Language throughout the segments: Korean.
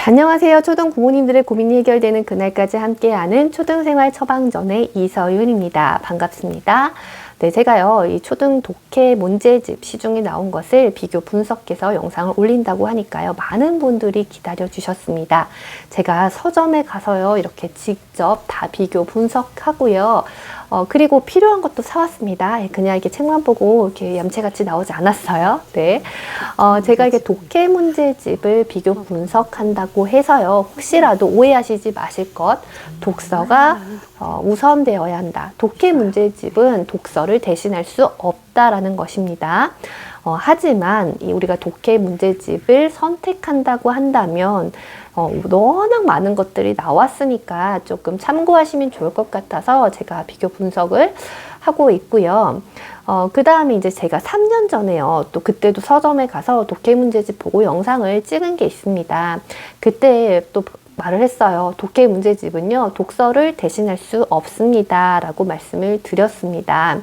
안녕하세요. 초등 부모님들의 고민이 해결되는 그날까지 함께하는 초등생활 처방전의 이서윤입니다. 반갑습니다. 네, 제가요, 이 초등 독해 문제집 시중에 나온 것을 비교 분석해서 영상을 올린다고 하니까요, 많은 분들이 기다려 주셨습니다. 제가 서점에 가서요, 이렇게 직접 다 비교 분석하고요, 그리고 필요한 것도 사왔습니다. 그냥 이렇게 책만 보고 이렇게 얌체같이 나오지 않았어요. 네. 제가 이게 독해 문제집을 비교 분석한다고 해서요, 혹시라도 오해하시지 마실 것, 독서가 우선되어야 한다. 독해 문제집은 독서를 대신할 수 없다라는 것입니다. 하지만 우리가 독해 문제집을 선택한다고 한다면 워낙 많은 것들이 나왔으니까 조금 참고하시면 좋을 것 같아서 제가 비교 분석을 하고 있고요. 그 다음에 이제 제가 3년 전에요. 또 그때도 서점에 가서 독해 문제집 보고 영상을 찍은 게 있습니다. 그때 또 말을 했어요. 독해 문제집은요, 독서를 대신할 수 없습니다. 라고 말씀을 드렸습니다.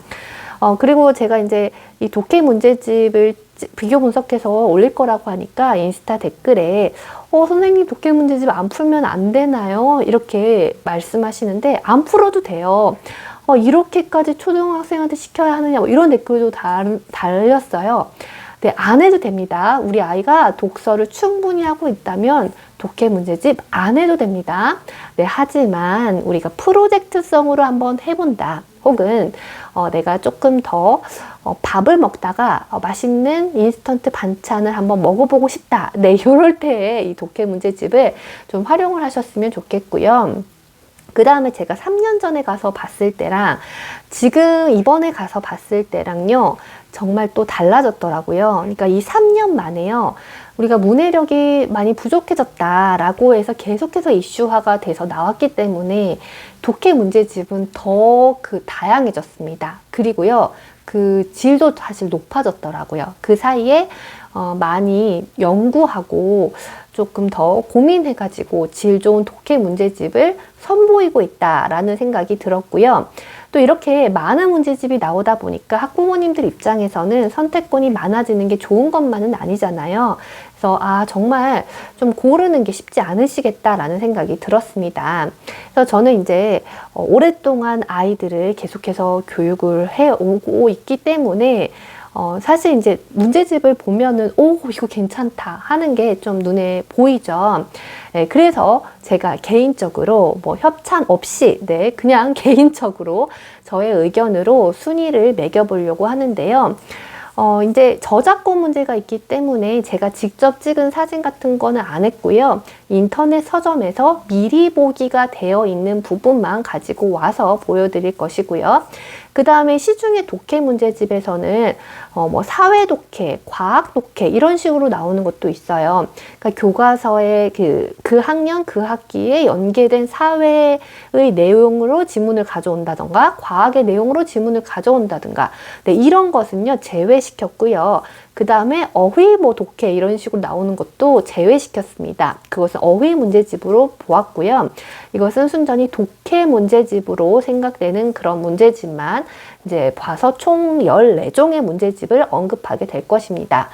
그리고 제가 이제 이 독해 문제집을 비교 분석해서 올릴 거라고 하니까 인스타 댓글에 선생님 독해 문제집 안 풀면 안 되나요? 이렇게 말씀하시는데 안 풀어도 돼요. 이렇게까지 초등학생한테 시켜야 하느냐, 뭐 이런 댓글도 달렸어요. 네, 안 해도 됩니다. 우리 아이가 독서를 충분히 하고 있다면 독해 문제집 안 해도 됩니다. 네, 하지만 우리가 프로젝트성으로 한번 해본다. 혹은 내가 조금 더 밥을 먹다가 맛있는 인스턴트 반찬을 한번 먹어보고 싶다. 네, 이럴 때에 이 독해 문제집을 좀 활용을 하셨으면 좋겠고요. 그 다음에 제가 3년 전에 가서 봤을 때랑 지금 이번에 가서 봤을 때랑요, 정말 또 달라졌더라고요. 그러니까 이 3년 만에요, 우리가 문해력이 많이 부족해졌다라고 해서 계속해서 이슈화가 돼서 나왔기 때문에 독해 문제집은 더 다양해졌습니다. 그리고요, 그 질도 사실 높아졌더라고요. 그 사이에 많이 연구하고 조금 더 고민해가지고 질 좋은 독해 문제집을 선보이고 있다라는 생각이 들었고요. 또 이렇게 많은 문제집이 나오다 보니까 학부모님들 입장에서는 선택권이 많아지는 게 좋은 것만은 아니잖아요. 그래서 정말 좀 고르는 게 쉽지 않으시겠다라는 생각이 들었습니다. 그래서 저는 이제 오랫동안 아이들을 계속해서 교육을 해오고 있기 때문에 사실 이제 문제집을 보면은 이거 괜찮다 하는 게 좀 눈에 보이죠. 네, 그래서 제가 개인적으로 뭐 협찬 없이 그냥 개인적으로 저의 의견으로 순위를 매겨보려고 하는데요. 이제 저작권 문제가 있기 때문에 제가 직접 찍은 사진 같은 거는 안 했고요. 인터넷 서점에서 미리 보기가 되어 있는 부분만 가지고 와서 보여드릴 것이고요. 그 다음에 시중의 독해 문제집에서는 뭐 사회 독해, 과학 독해 이런 식으로 나오는 것도 있어요. 그러니까 교과서의 그 학년, 그 학기에 연계된 사회의 내용으로 지문을 가져온다던가 과학의 내용으로 지문을 가져온다든가 이런 것은요 제외시켰고요. 그 다음에 어휘 뭐 독해 이런 식으로 나오는 것도 제외시켰습니다. 그것은 어휘 문제집으로 보았고요. 이것은 순전히 독해 문제집으로 생각되는 그런 문제집만 이제 봐서 총 14종의 문제집을 언급하게 될 것입니다.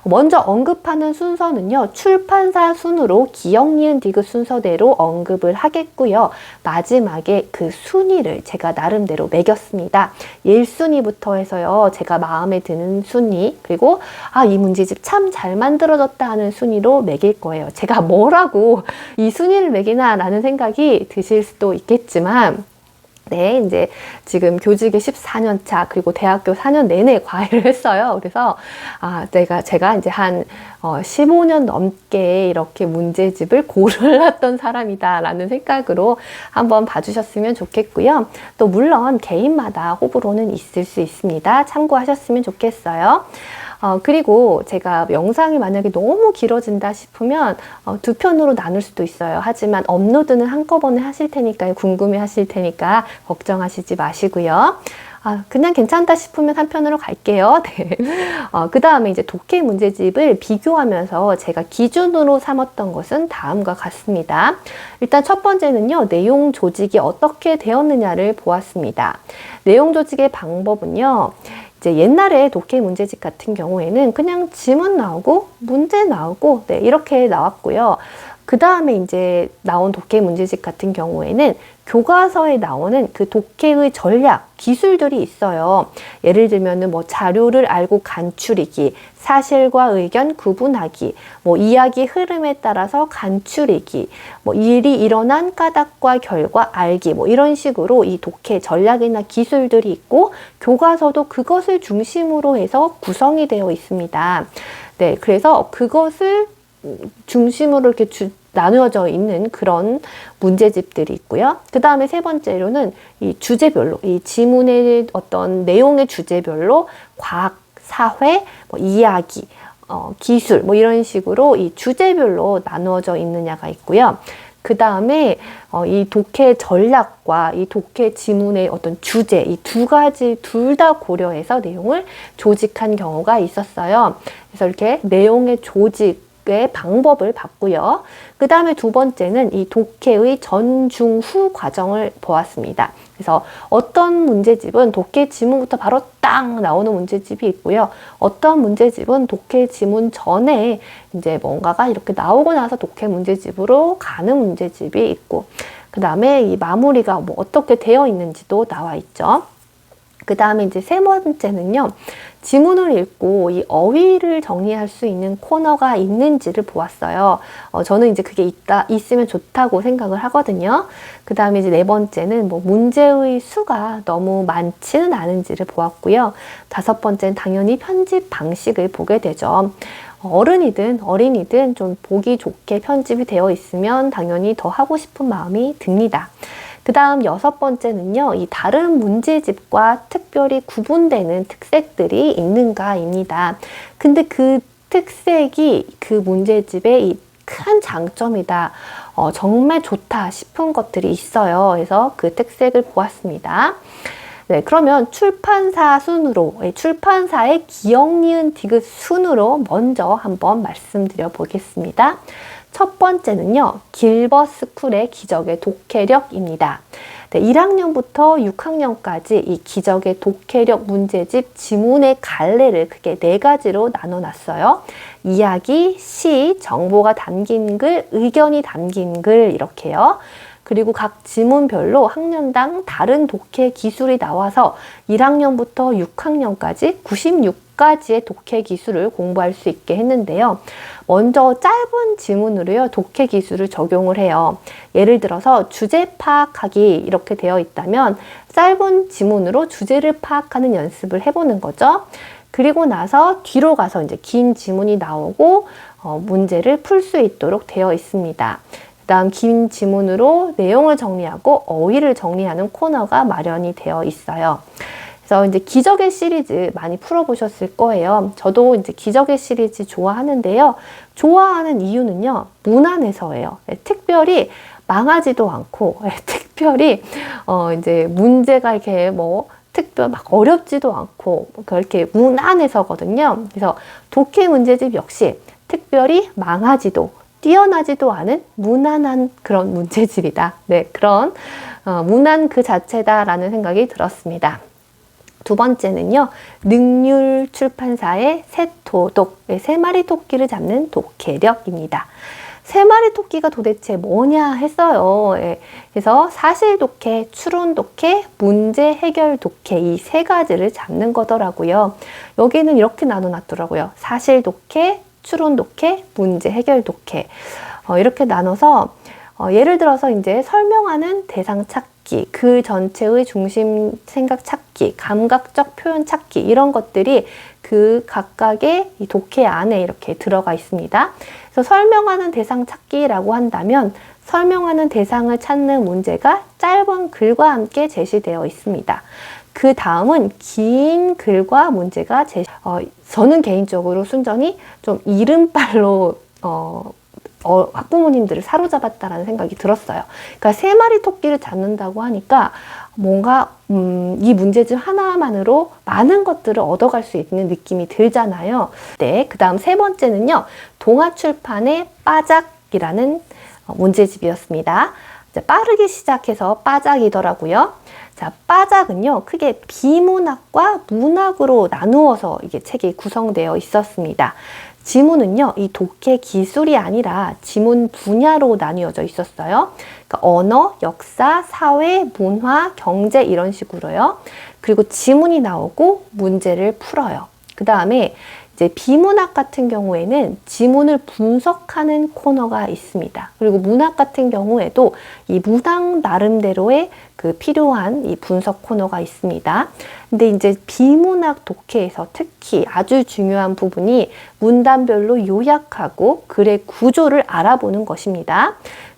먼저 언급하는 순서는요, 출판사 순으로 기역, 니은, 디귿 순서대로 언급을 하겠고요. 마지막에 그 순위를 제가 나름대로 매겼습니다. 1순위부터 해서요, 제가 마음에 드는 순위, 그리고 이 문제집 참 잘 만들어졌다 하는 순위로 매길 거예요. 제가 뭐라고 이 순위를 매기나 라는 생각이 드실 수도 있겠지만, 네, 이제 지금 교직에 14년 차, 그리고 대학교 4년 내내 과외를 했어요. 그래서, 제가 이제 한 15년 넘게 이렇게 문제집을 고르렀던 사람이다라는 생각으로 한번 봐주셨으면 좋겠고요. 또 물론 개인마다 호불호는 있을 수 있습니다. 참고하셨으면 좋겠어요. 그리고 제가 영상이 만약에 너무 길어진다 싶으면 두 편으로 나눌 수도 있어요. 하지만 업로드는 한꺼번에 하실 테니까요. 궁금해 하실 테니까 걱정하시지 마시고요. 그냥 괜찮다 싶으면 한 편으로 갈게요. 네. 그 다음에 이제 독해 문제집을 비교하면서 제가 기준으로 삼았던 것은 다음과 같습니다. 일단 첫 번째는요, 내용 조직이 어떻게 되었느냐를 보았습니다. 내용 조직의 방법은요, 이제 옛날에 독해 문제집 같은 경우에는 그냥 지문 나오고 문제 나오고 이렇게 나왔고요. 그 다음에 이제 나온 독해 문제집 같은 경우에는 교과서에 나오는 그 독해의 전략, 기술들이 있어요. 예를 들면은 뭐 자료를 알고 간추리기, 사실과 의견 구분하기, 뭐 이야기 흐름에 따라서 간추리기, 뭐 일이 일어난 까닭과 결과 알기, 뭐 이런 식으로 이 독해 전략이나 기술들이 있고, 교과서도 그것을 중심으로 해서 구성이 되어 있습니다. 네, 그래서 그것을 중심으로 이렇게 나누어져 있는 그런 문제집들이 있고요. 그 다음에 세 번째로는 이 주제별로, 이 지문의 어떤 내용의 주제별로 과학, 사회, 뭐 이야기, 기술, 뭐 이런 식으로 이 주제별로 나누어져 있느냐가 있고요. 그 다음에 이 독해 전략과 이 독해 지문의 어떤 주제, 이 두 가지 둘 다 고려해서 내용을 조직한 경우가 있었어요. 그래서 이렇게 내용의 조직의 방법을 봤고요. 그 다음에 두 번째는 이 독해의 전, 중, 후 과정을 보았습니다. 그래서 어떤 문제집은 독해 지문부터 바로 딱 나오는 문제집이 있고요. 어떤 문제집은 독해 지문 전에 이제 뭔가가 이렇게 나오고 나서 독해 문제집으로 가는 문제집이 있고, 그 다음에 이 마무리가 뭐 어떻게 되어 있는지도 나와 있죠. 그 다음에 이제 세 번째는요, 지문을 읽고 이 어휘를 정리할 수 있는 코너가 있는지를 보았어요. 저는 이제 그게 있으면 좋다고 생각을 하거든요. 그 다음에 이제 네 번째는 뭐 문제의 수가 너무 많지는 않은지를 보았고요. 다섯 번째는 당연히 편집 방식을 보게 되죠. 어른이든 어린이든 좀 보기 좋게 편집이 되어 있으면 당연히 더 하고 싶은 마음이 듭니다. 그 다음 여섯 번째는요, 이 다른 문제집과 특별히 구분되는 특색들이 있는가입니다. 근데 그 특색이 그 문제집의 이 큰 장점이다, 정말 좋다 싶은 것들이 있어요. 그래서 그 특색을 보았습니다. 네, 그러면 출판사 순으로, 출판사의 기역, 니은, 디귿 순으로 먼저 한번 말씀드려 보겠습니다. 첫 번째는요, 길버트 스쿨의 기적의 독해력입니다. 네, 1학년부터 6학년까지 이 기적의 독해력 문제집 지문의 갈래를 크게 네 가지로 나눠놨어요. 이야기, 시, 정보가 담긴 글, 의견이 담긴 글, 이렇게요. 그리고 각 지문별로 학년당 다른 독해 기술이 나와서 1학년부터 6학년까지 96가지의 독해 기술을 공부할 수 있게 했는데요. 먼저 짧은 지문으로요, 독해 기술을 적용을 해요. 예를 들어서 주제 파악하기 이렇게 되어 있다면 짧은 지문으로 주제를 파악하는 연습을 해보는 거죠. 그리고 나서 뒤로 가서 이제 긴 지문이 나오고 문제를 풀 수 있도록 되어 있습니다. 그다음 긴 지문으로 내용을 정리하고 어휘를 정리하는 코너가 마련이 되어 있어요. 그래서 이제 기적의 시리즈 많이 풀어보셨을 거예요. 저도 이제 기적의 시리즈 좋아하는데요. 좋아하는 이유는요, 무난해서예요. 특별히 망하지도 않고, 특별히 이제 문제가 이렇게 뭐 특별 막 어렵지도 않고 그렇게 무난해서거든요. 그래서 독해 문제집 역시 특별히 망하지도 뛰어나지도 않은 무난한 그런 문제집이다. 네, 그런 무난 그 자체다라는 생각이 들었습니다. 두 번째는요, 능률 출판사의 새토독, 세 마리 토끼를 잡는 독해력입니다. 세 마리 토끼가 도대체 뭐냐 했어요. 그래서 사실 독해, 추론 독해, 문제 해결 독해, 이 세 가지를 잡는 거더라고요. 여기는 이렇게 나눠놨더라고요. 사실 독해, 추론 독해, 문제 해결 독해, 이렇게 나눠서 예를 들어서 이제 설명하는 대상 찾기, 그 전체의 중심 생각 찾기, 감각적 표현 찾기, 이런 것들이 그 각각의 이 독해 안에 이렇게 들어가 있습니다. 그래서 설명하는 대상 찾기라고 한다면 설명하는 대상을 찾는 문제가 짧은 글과 함께 제시되어 있습니다. 그 다음은 긴 글과 문제가 저는 개인적으로 순전히 좀 이른발로 학부모님들을 사로잡았다라는 생각이 들었어요. 그러니까 세 마리 토끼를 잡는다고 하니까 뭔가 이 문제집 하나만으로 많은 것들을 얻어갈 수 있는 느낌이 들잖아요. 네, 그 다음 세 번째는요, 동아출판의 빠작이라는 문제집이었습니다. 빠르게 시작해서 빠작이더라고요. 자, 빠작은요, 크게 비문학과 문학으로 나누어서 이게 책이 구성되어 있었습니다. 지문은요, 이 독해 기술이 아니라 지문 분야로 나뉘어져 있었어요. 그러니까 언어, 역사, 사회, 문화, 경제 이런 식으로요. 그리고 지문이 나오고 문제를 풀어요. 그 다음에 이제 비문학 같은 경우에는 지문을 분석하는 코너가 있습니다. 그리고 문학 같은 경우에도 이 문학 나름대로의 그 필요한 이 분석 코너가 있습니다. 근데 이제 비문학 독해에서 특히 아주 중요한 부분이 문단별로 요약하고 글의 구조를 알아보는 것입니다.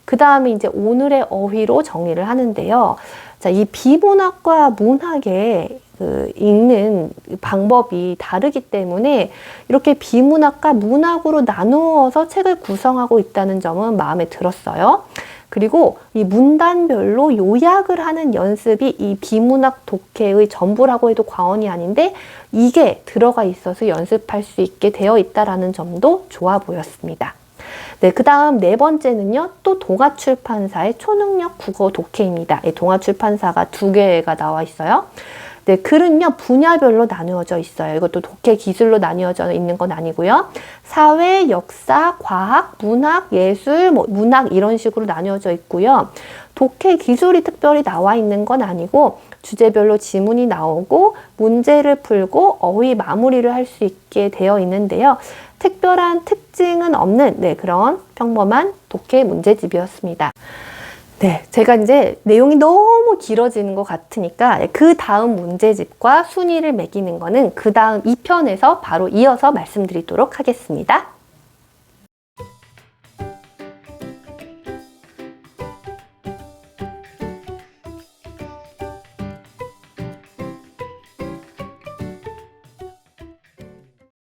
그 다음에 이제 오늘의 어휘로 정리를 하는데요. 자, 이 비문학과 문학의 읽는 방법이 다르기 때문에 이렇게 비문학과 문학으로 나누어서 책을 구성하고 있다는 점은 마음에 들었어요. 그리고 이 문단별로 요약을 하는 연습이 이 비문학 독해의 전부라고 해도 과언이 아닌데 이게 들어가 있어서 연습할 수 있게 되어 있다는 점도 좋아 보였습니다. 네, 그 다음 네 번째는요, 또 동아출판사의 초능력 국어 독해입니다. 동아출판사가 두 개가 나와 있어요. 네, 글은요, 분야별로 나누어져 있어요. 이것도 독해 기술로 나누어져 있는 건 아니고요. 사회, 역사, 과학, 문학, 예술, 문학 이런 식으로 나누어져 있고요. 독해 기술이 특별히 나와 있는 건 아니고 주제별로 지문이 나오고 문제를 풀고 어휘 마무리를 할 수 있게 되어 있는데요. 특별한 특징은 없는 그런 평범한 독해 문제집이었습니다. 네, 제가 이제 내용이 너무 길어지는 것 같으니까 그 다음 문제집과 순위를 매기는 거는 그 다음 2편에서 바로 이어서 말씀드리도록 하겠습니다.